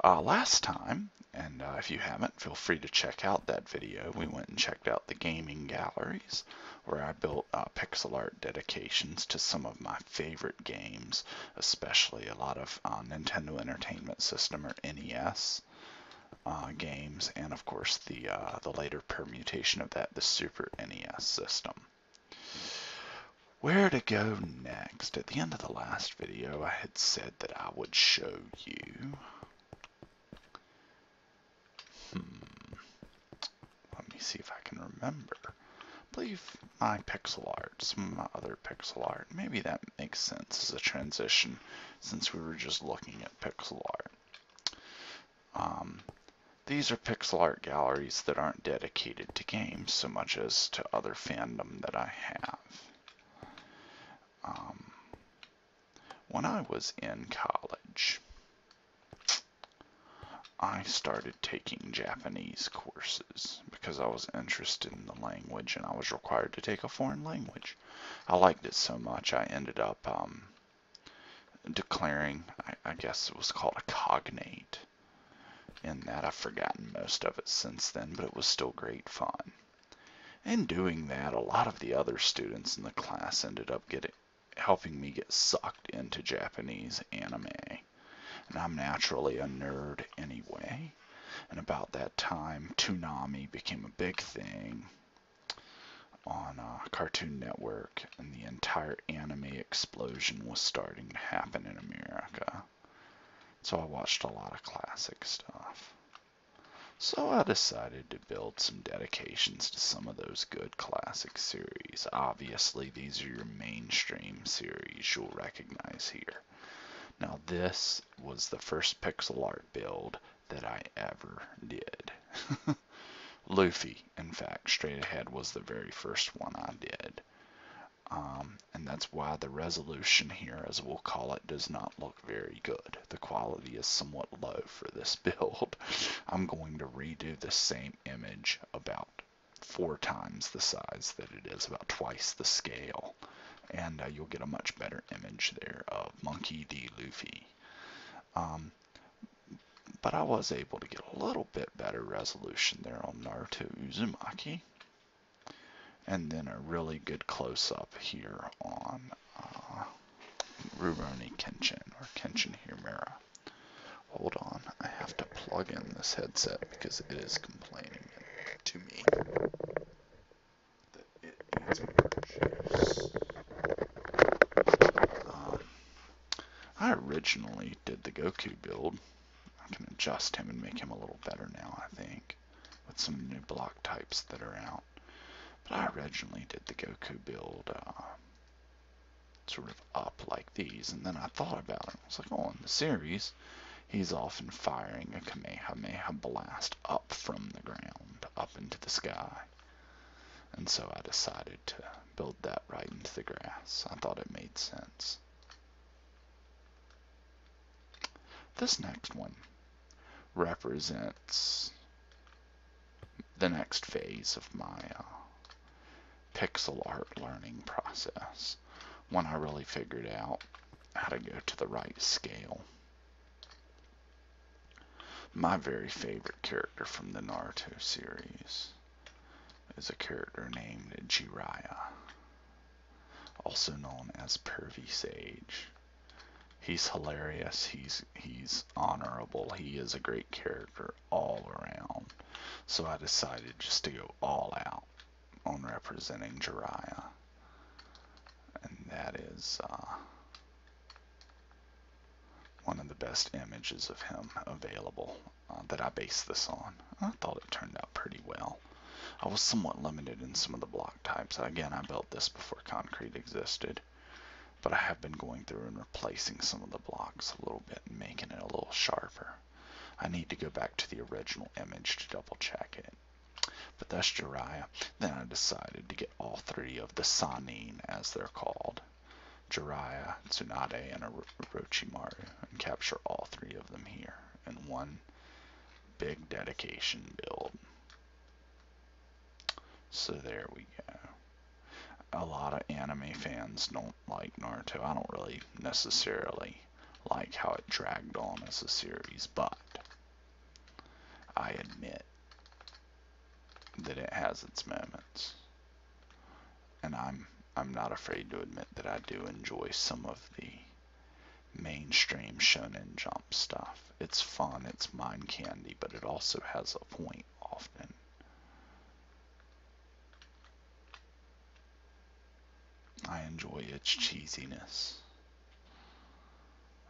Last time, and if you haven't, feel free to check out that video. We went and checked out the gaming galleries where I built pixel art dedications to some of my favorite games, especially a lot of Nintendo Entertainment System or NES games, and of course the later permutation of that, the Super NES system. Where to go next? At the end of the last video, I had said that I would show you. Let me see if I can remember. I believe my pixel art, some of my other pixel art. Maybe that makes sense as a transition since we were just looking at pixel art. These are pixel art galleries that aren't dedicated to games so much as to other fandom that I have. When I was in college, I started taking Japanese courses because I was interested in the language and I was required to take a foreign language. I liked it so much I ended up declaring, I guess it was called a cognate. In that, I've forgotten most of it since then, but it was still great fun. In doing that, a lot of the other students in the class ended up helping me get sucked into Japanese anime. And I'm naturally a nerd anyway. And about that time, Toonami became a big thing on Cartoon Network, and the entire anime explosion was starting to happen in America. So I watched a lot of classic stuff. So I decided to build some dedications to some of those good classic series. Obviously, these are your mainstream series you'll recognize here. Now, this was the first pixel art build that I ever did. Luffy, in fact, straight ahead was the very first one I did. And that's why the resolution here, as we'll call it, does not look very good. The quality is somewhat low for this build. I'm going to redo the same image about 4 times the size that it is, about twice the scale. And you'll get a much better image there of Monkey D. Luffy. But I was able to get a little bit better resolution there on Naruto Uzumaki. And then a really good close-up here on Rurouni Kenshin, or Kenshin Himura. Hold on, I have to plug in this headset because it is complaining to me that it needs more juice. I originally did the Goku build. I can adjust him and make him a little better now, I think, with some new block types that are out. But I originally did the Goku build sort of up like these, and then I thought about it. I was like, oh, in the series, he's often firing a Kamehameha blast up from the ground, up into the sky. And so I decided to build that right into the grass. I thought it made sense. This next one represents the next phase of my pixel art learning process, when I really figured out how to go to the right scale. My very favorite character from the Naruto series is a character named Jiraiya, also known as Pervy Sage. He's hilarious, he's honorable, he is a great character all around. So I decided just to go all out on representing Jiraiya. And that is one of the best images of him available that I based this on. I thought it turned out pretty well. I was somewhat limited in some of the block types. Again, I built this before concrete existed, but I have been going through and replacing some of the blocks a little bit and making it a little sharper. I need to go back to the original image to double check it. But that's Jiraiya. Then I decided to get all 3 of the Sannin, as they're called, Jiraiya, Tsunade, and Orochimaru, and capture all 3 of them here in one big dedication build. So there we go. A lot of anime fans don't like Naruto. I don't really necessarily like how it dragged on as a series, but I admit that it has its moments. And I'm not afraid to admit that I do enjoy some of the mainstream Shonen Jump stuff. It's fun, it's mind candy, but it also has a point often. I enjoy its cheesiness.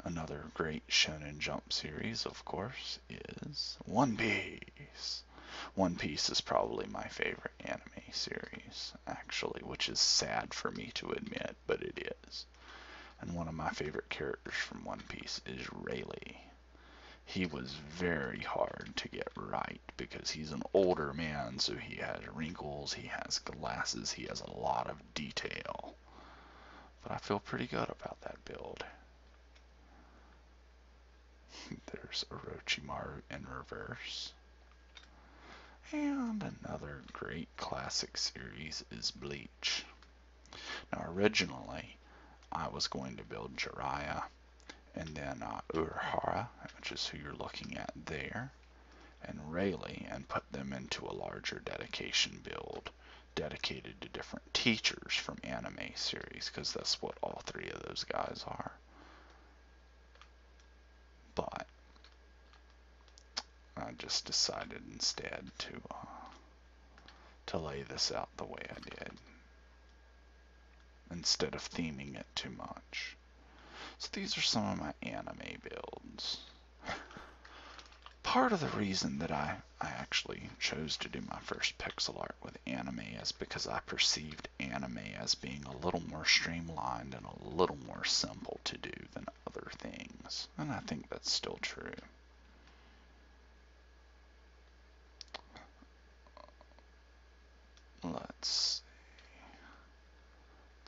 Another great Shonen Jump series, of course, is One Piece. One Piece is probably my favorite anime series, actually, which is sad for me to admit, but it is. And one of my favorite characters from One Piece is Rayleigh. He was very hard to get right because he's an older man, so he has wrinkles, he has glasses, he has a lot of detail. But I feel pretty good about that build. There's Orochimaru in reverse. And another great classic series is Bleach. Now originally, I was going to build Jiraiya, and then Urahara, which is who you're looking at there, and Rayleigh, and put them into a larger dedication build dedicated to different teachers from anime series, because that's what all three of those guys are. But I just decided instead to lay this out the way I did, instead of theming it too much. So these are some of my anime builds. Part of the reason that I actually chose to do my first pixel art with anime is because I perceived anime as being a little more streamlined and a little more simple to do than other things. And I think that's still true.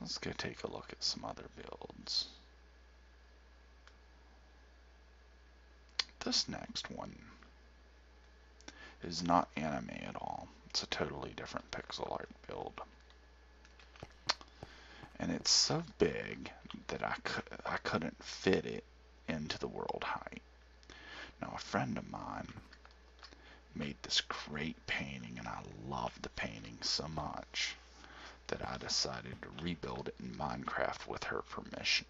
Let's go take a look at some other builds. This next one is not anime at all. It's a totally different pixel art build. And it's so big that I couldn't fit it into the world height. Now a friend of mine made this great painting, and I loved the painting so much that I decided to rebuild it in Minecraft with her permission.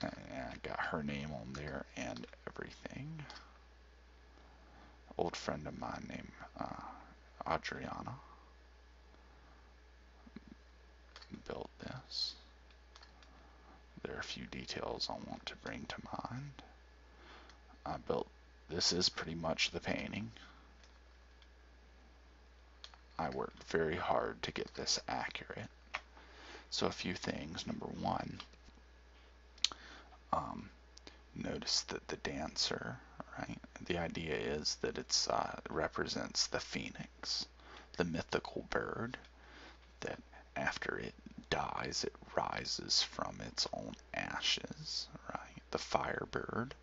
And I got her name on there and everything. Old friend of mine named Adriana built this. There are a few details I want to bring to mind. This is pretty much the painting. I worked very hard to get this accurate. So a few things. Number one, notice that the dancer, right? The idea is that it represents the phoenix, the mythical bird that after it dies, it rises from its own ashes, right? The firebird.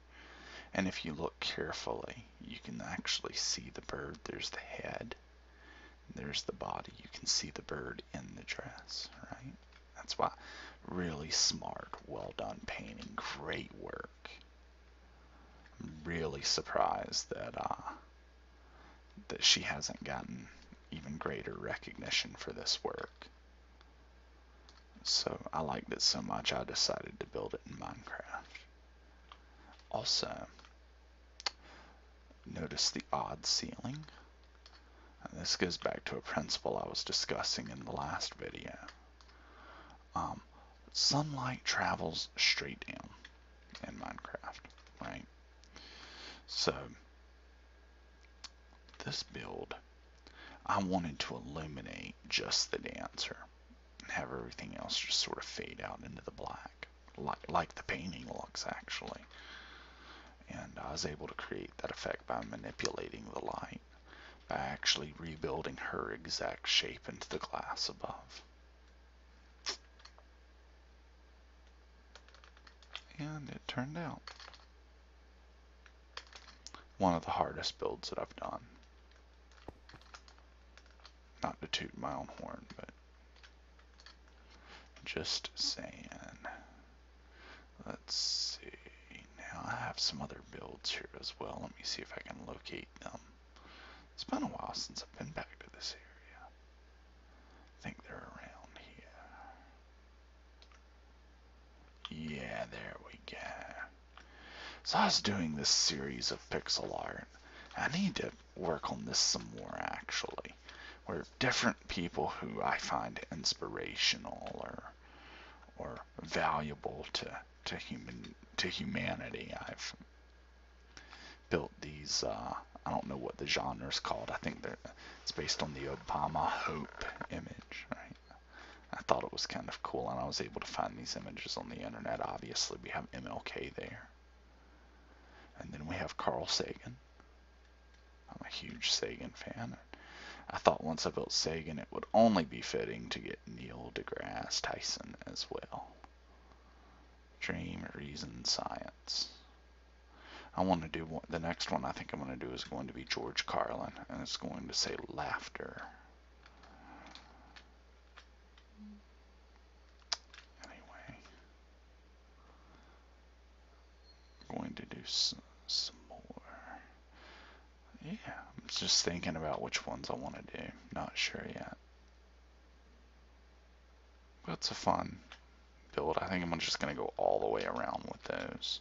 And if you look carefully, you can actually see the bird. There's the head, there's the body. You can see the bird in the dress, right? That's why really smart, well done painting, great work. I'm really surprised that she hasn't gotten even greater recognition for this work. So I liked it so much I decided to build it in Minecraft. Also, notice the odd ceiling. And this goes back to a principle I was discussing in the last video. Sunlight travels straight down in Minecraft, right? So this build, I wanted to illuminate just the dancer and have everything else just sort of fade out into the black, like the painting looks actually. And I was able to create that effect by manipulating the light, by actually rebuilding her exact shape into the glass above. And it turned out. One of the hardest builds that I've done. Not to toot my own horn, but just saying. Let's see. Now I have have some other builds here as well. Let me see if I can locate them. It's been a while since I've been back to this area. I think they're around here. Yeah, there we go. So I was doing this series of pixel art. I need to work on this some more, actually, where different people who I find inspirational or valuable to humanity. I've built these. I don't know what the genre is called. I think it's based on the Obama Hope image. Right? I thought it was kind of cool, and I was able to find these images on the internet. Obviously, we have MLK there, and then we have Carl Sagan. I'm a huge Sagan fan. I thought once I built Sagan, it would only be fitting to get Neil deGrasse Tyson as well. Dream, reason, science. I want to do the next one I think I'm going to do is going to be George Carlin, and it's going to say laughter. Anyway, I'm going to do some more. Yeah, I'm just thinking about which ones I want to do. Not sure yet. But it's a fun build. I think I'm just going to go all the way around with those.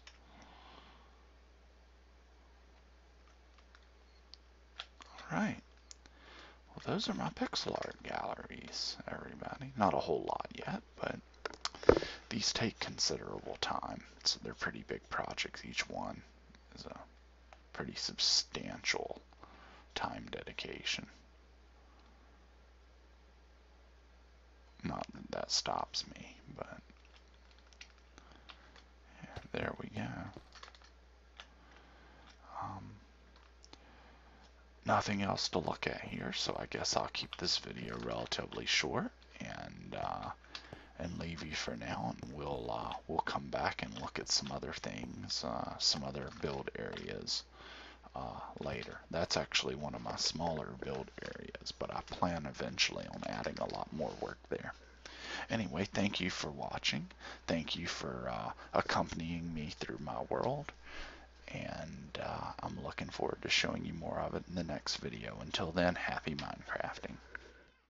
Alright. Well, those are my pixel art galleries, everybody. Not a whole lot yet, but these take considerable time. So they're pretty big projects. Each one is a pretty substantial time dedication. Not that that stops me, but yeah, there we go. Nothing else to look at here, so I guess I'll keep this video relatively short and leave you for now, and we'll come back and look at some other things, some other build areas later. That's actually one of my smaller build areas, but I plan eventually on adding a lot more work there. Anyway, thank you for watching. Thank you for accompanying me through my world. And I'm looking forward to showing you more of it in the next video. Until then, happy Minecrafting.